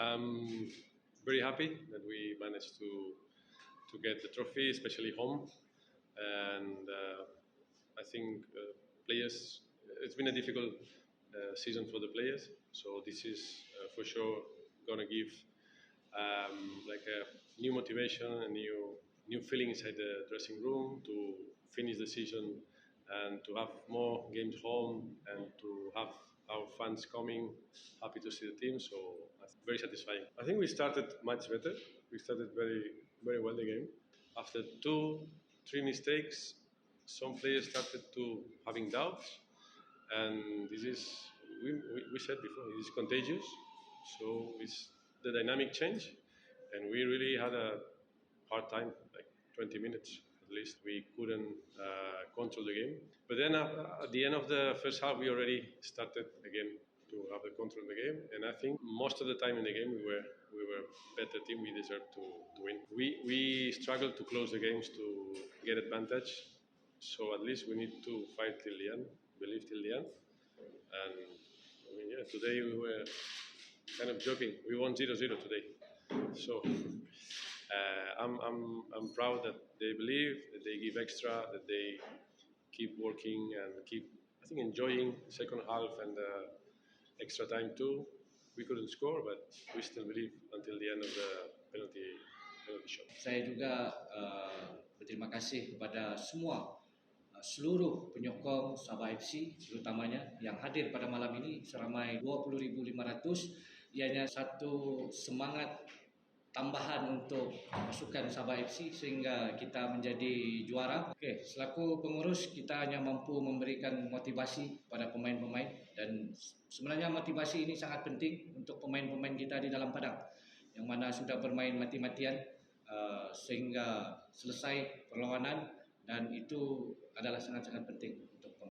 I'm very happy that we managed to get the trophy, especially home. And I think players. It's been a difficult season for the players, so this is for sure gonna give like a new motivation, a new feeling inside the dressing room to finish the season and to have more games home and to have our fans coming, happy to see the team. So that's very satisfying. I think we started much better. We started very well the game. After two, three mistakes, some players started to having doubts, and this is we said before it is contagious. So it's the dynamic change, and we really had a hard time, like 20 minutes at least. We couldn't control the game. But then at the end of the first half, we already started again to have the control of the game. And I think most of the time in the game, we were better team. We deserved to win. We struggled to close the games to get advantage. So at least we need to fight till the end, believe till the end. And I mean, yeah, today we were kind of joking. We won 0-0 today. So I'm proud that they believe, that they give extra, that they keep working and keep, I think, enjoying second half and extra time too. We couldn't score, but we still believe until the end of the penalty shot. Saya juga berterima kasih kepada semua seluruh penyokong Sabah FC terutamanya yang hadir pada malam ini seramai 20,500. Ianya satu semangat tambahan untuk pasukan Sabah FC sehingga kita menjadi juara. Okey, selaku pengurus kita hanya mampu memberikan motivasi pada pemain-pemain dan sebenarnya motivasi ini sangat penting untuk pemain-pemain kita di dalam padang yang mana sudah bermain mati-matian sehingga selesai perlawanan dan itu adalah sangat-sangat penting.